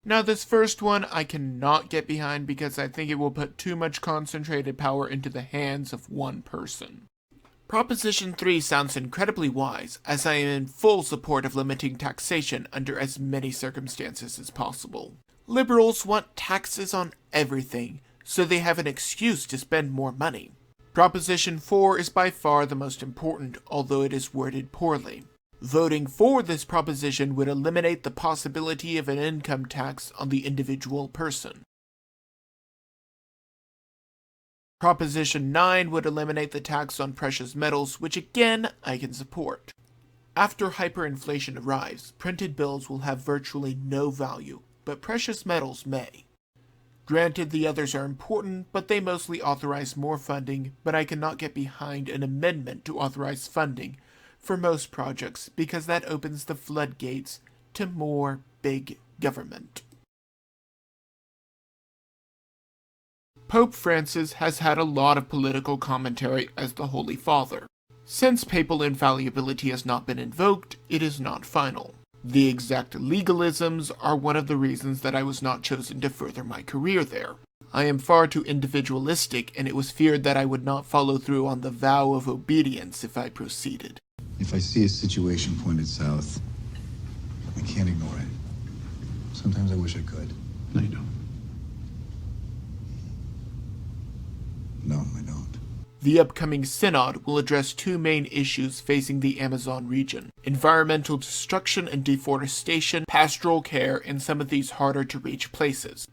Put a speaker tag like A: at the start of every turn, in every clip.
A: Now this first one I cannot get behind because I think it will put too much concentrated power into the hands of one person. Proposition 3 sounds incredibly wise, as I am in full support of limiting taxation under as many circumstances as possible. Liberals want taxes on everything, so they have an excuse to spend more money. Proposition 4 is by far the most important, although it is worded poorly. Voting for this proposition would eliminate the possibility of an income tax on the individual person. Proposition 9 would eliminate the tax on precious metals, which again, I can support. After hyperinflation arrives, printed bills will have virtually no value, but precious metals may. Granted, the others are important, but they mostly authorize more funding, but I cannot get behind an amendment to authorize funding for most projects because that opens the floodgates to more big government. Pope Francis has had a lot of political commentary as the Holy Father. Since papal infallibility has not been invoked, it is not final. The exact legalisms are one of the reasons that I was not chosen to further my career there. I am far too individualistic, and it was feared that I would not follow through on the vow of obedience if I proceeded.
B: If I see a situation pointed south, I can't ignore it. Sometimes I wish I could.
C: No, you don't.
B: No, I don't.
A: The upcoming synod will address two main issues facing the Amazon region: environmental destruction and deforestation, pastoral care in some of these harder to reach places.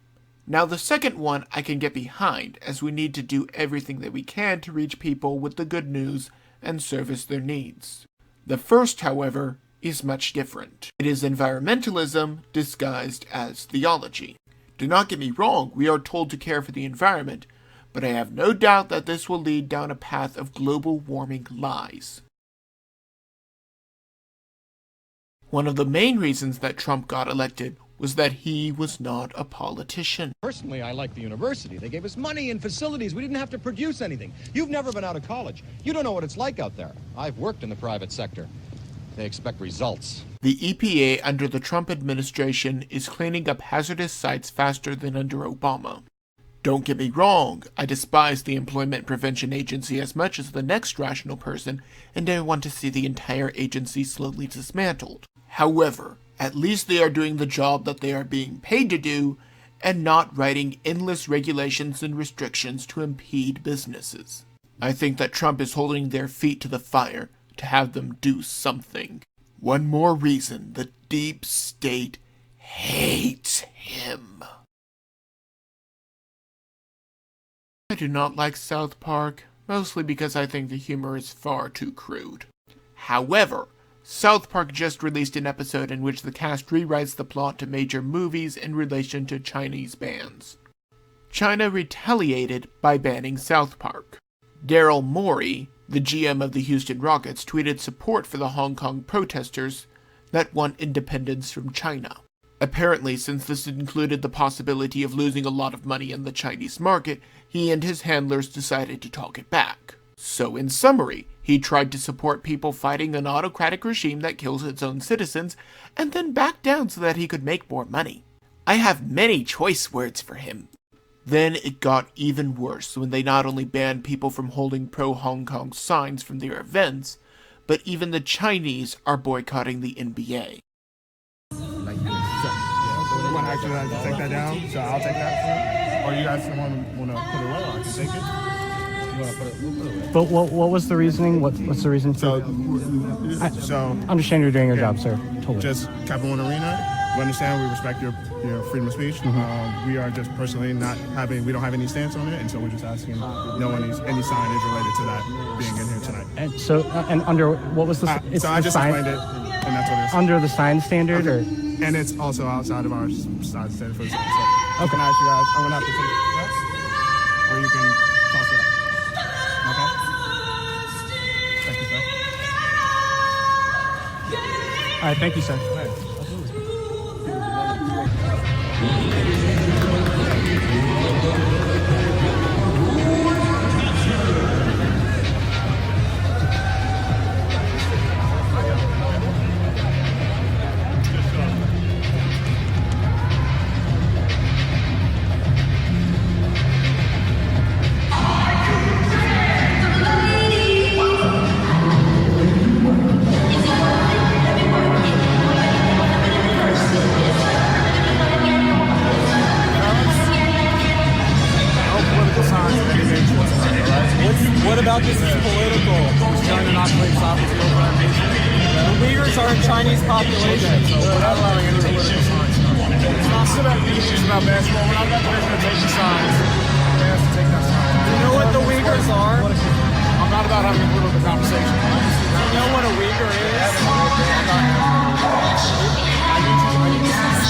A: Now the second one I can get behind, as we need to do everything that we can to reach people with the good news and service their needs. The first, however, is much different. It is environmentalism disguised as theology. Do not get me wrong, we are told to care for the environment, but I have no doubt that this will lead down a path of global warming lies. One of the main reasons that Trump got elected was that he was not a politician.
D: Personally, I like the university. They gave us money and facilities. We didn't have to produce anything. You've never been out of college. You don't know what it's like out there. I've worked in the private sector. They expect results.
A: The EPA under the Trump administration is cleaning up hazardous sites faster than under Obama. Don't get me wrong, I despise the Employment Prevention Agency as much as the next rational person, and I want to see the entire agency slowly dismantled. However, at least they are doing the job that they are being paid to do, and not writing endless regulations and restrictions to impede businesses. I think that Trump is holding their feet to the fire to have them do something. One more reason the deep state hates him. I do not like South Park, mostly because I think the humor is far too crude. However, South Park just released an episode in which the cast rewrites the plot to major movies in relation to Chinese bans. China retaliated by banning South Park. Daryl Morey, the GM of the Houston Rockets, tweeted support for the Hong Kong protesters that want independence from China. Apparently, since this included the possibility of losing a lot of money in the Chinese market, he and his handlers decided to talk it back. So in summary, he tried to support people fighting an autocratic regime that kills its own citizens, and then backed down so that he could make more money. I have many choice words for him. Then it got even worse when they not only banned people from holding pro-Hong Kong signs from their events, but even the Chinese are boycotting the NBA.
E: So we want to actually take that down, so I'll take that. Or you guys want to put it away, or I can take it? You want to put it away?
F: But what was the reasoning? What's the reason?
E: So
F: Understand you're doing your job, sir. Totally.
E: Just Capital One Arena. We understand, we respect your freedom of speech. We are just personally we don't have any stance on it, and so we're just asking no any signage related to that being in here tonight.
F: And so, and under what was the?
E: So I just explained it, and that's what it is.
F: Under the sign standard,
E: okay.
F: or?
E: And it's also outside of our side standard for the city. So
F: okay.
E: I can ask you guys. I'm gonna have to take this, or you can toss it out. Okay. Thank you, sir.
F: All right, thank you, sir.
E: All right.
C: What about this is political?
E: China not playing soccer field for that reason.
C: The Uyghurs are a Chinese population.
E: So we're not allowing any political signs. It's not about meetings about basketball. We're not about to take the signs. We're asked to take that sign.
C: Do you know what the Uyghurs are?
E: I'm not about having a political conversation.
C: Do you know what a Uyghur is?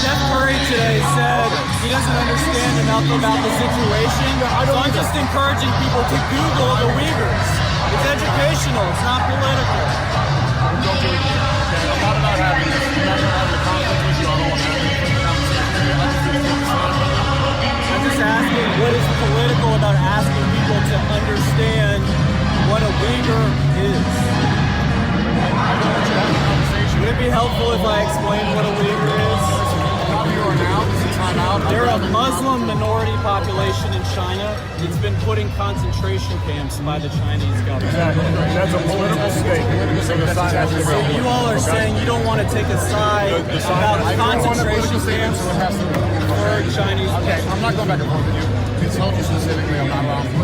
C: Steph Curry today said he doesn't understand enough about the situation. So I'm just encouraging people to Google the Uyghurs. It's educational. It's not political.
E: I'm not about having this. I'm not about having a conflict with you. I don't want to have any conversation.
C: I'm just asking what is political about asking people to understand what a Uyghur is. Would it be helpful if I explained what a Uyghur is? They're a Muslim minority population in China. It's been put in concentration camps by the Chinese government.
E: That's a political statement.
C: You all are saying you don't want to take a side about concentration camps for Chinese people.
E: I'm not going back and forth with you. It's told you specifically I'm not allowed to.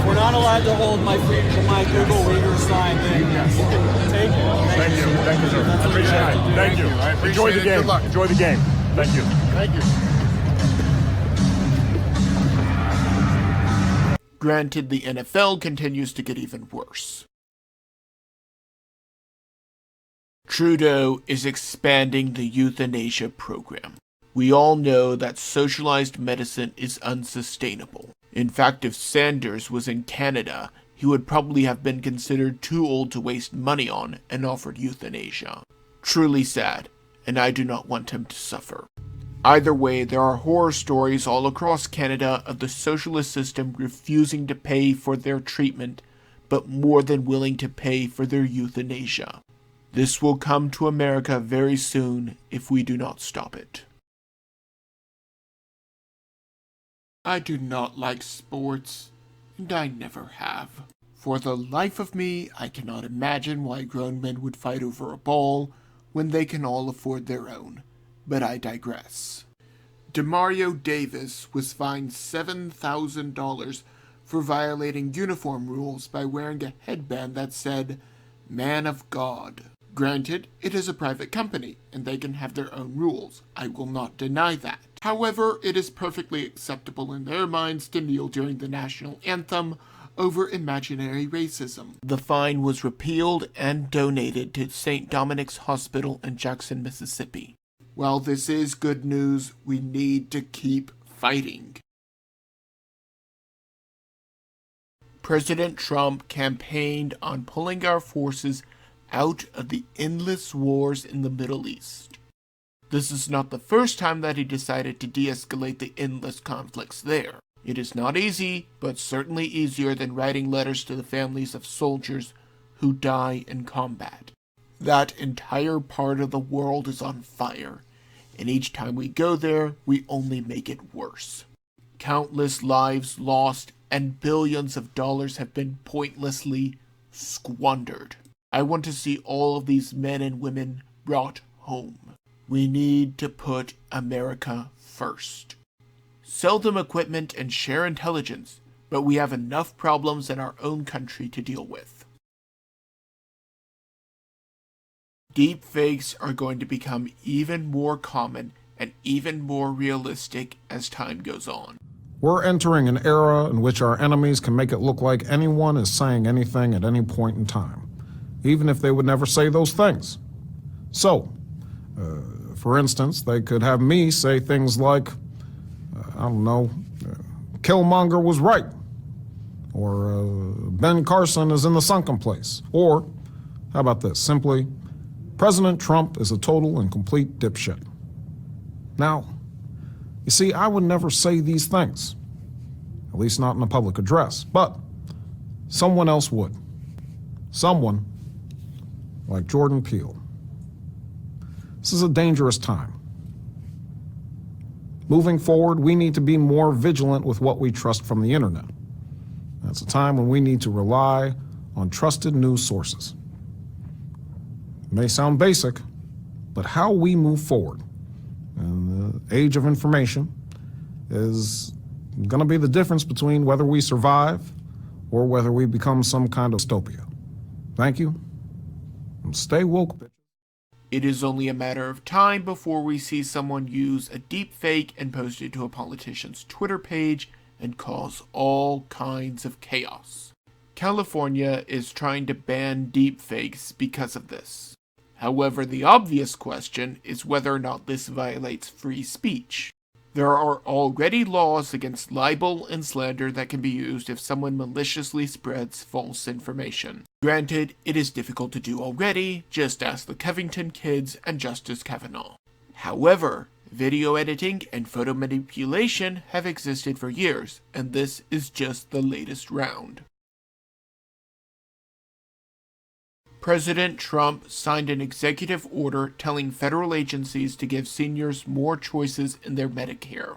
C: If we're not allowed to hold my Google Uyghur sign, then you can take it.
E: Thank you. Thank you, sir. I appreciate it. Thank you. Enjoy the game. Good luck. Enjoy the game. Thank you. Thank you.
A: Granted, the NFL continues to get even worse. Trudeau is expanding the euthanasia program. We all know that socialized medicine is unsustainable. In fact, if Sanders was in Canada, he would probably have been considered too old to waste money on and offered euthanasia. Truly sad, and I do not want him to suffer. Either way, there are horror stories all across Canada of the socialist system refusing to pay for their treatment, but more than willing to pay for their euthanasia. This will come to America very soon if we do not stop it. I do not like sports, and I never have. For the life of me, I cannot imagine why grown men would fight over a ball when they can all afford their own. But I digress. Demario Davis was fined $7,000 for violating uniform rules by wearing a headband that said, "Man of God." Granted, it is a private company, and they can have their own rules. I will not deny that. However, it is perfectly acceptable in their minds to kneel during the national anthem over imaginary racism. The fine was repealed and donated to St. Dominic's Hospital in Jackson, Mississippi. While this is good news, we need to keep fighting. President Trump campaigned on pulling our forces out of the endless wars in the Middle East. This is not the first time that he decided to de-escalate the endless conflicts there. It is not easy, but certainly easier than writing letters to the families of soldiers who die in combat. That entire part of the world is on fire, and each time we go there, we only make it worse. Countless lives lost and billions of dollars have been pointlessly squandered. I want to see all of these men and women brought home. We need to put America first. Sell them equipment and share intelligence, but we have enough problems in our own country to deal with. Deepfakes are going to become even more common and even more realistic as time goes on.
G: We're entering an era in which our enemies can make it look like anyone is saying anything at any point in time, even if they would never say those things. So, for instance, they could have me say things like, Killmonger was right, or Ben Carson is in the sunken place, or, how about this, simply, President Trump is a total and complete dipshit. Now, you see, I would never say these things, at least not in a public address, but someone else would. Someone like Jordan Peele. This is a dangerous time. Moving forward, we need to be more vigilant with what we trust from the internet. That's a time when we need to rely on trusted news sources. It may sound basic, but how we move forward in the age of information is going to be the difference between whether we survive or whether we become some kind of dystopia. Thank you, and stay woke, bitch.
A: It is only a matter of time before we see someone use a deep fake and post it to a politician's Twitter page and cause all kinds of chaos. California is trying to ban deepfakes because of this. However, the obvious question is whether or not this violates free speech. There are already laws against libel and slander that can be used if someone maliciously spreads false information. Granted, it is difficult to do already, just ask the Covington kids and Justice Kavanaugh. However, video editing and photo manipulation have existed for years, and this is just the latest round. President Trump signed an executive order telling federal agencies to give seniors more choices in their Medicare.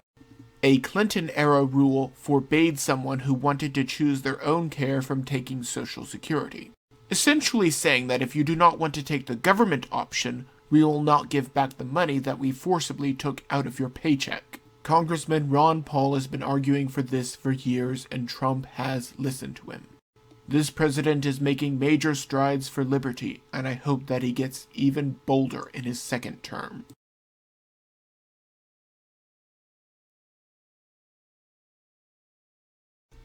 A: A Clinton-era rule forbade someone who wanted to choose their own care from taking Social Security, essentially saying that if you do not want to take the government option, we will not give back the money that we forcibly took out of your paycheck. Congressman Ron Paul has been arguing for this for years, and Trump has listened to him. This president is making major strides for liberty, and I hope that he gets even bolder in his second term.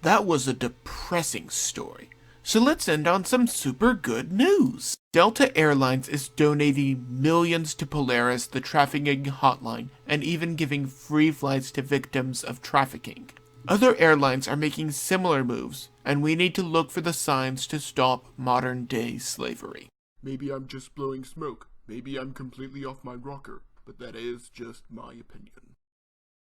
A: That was a depressing story, so let's end on some super good news. Delta Airlines is donating millions to Polaris, the trafficking hotline, and even giving free flights to victims of trafficking. Other airlines are making similar moves, and we need to look for the signs to stop modern-day slavery. Maybe I'm just blowing smoke. Maybe I'm completely off my rocker, but that is just my opinion.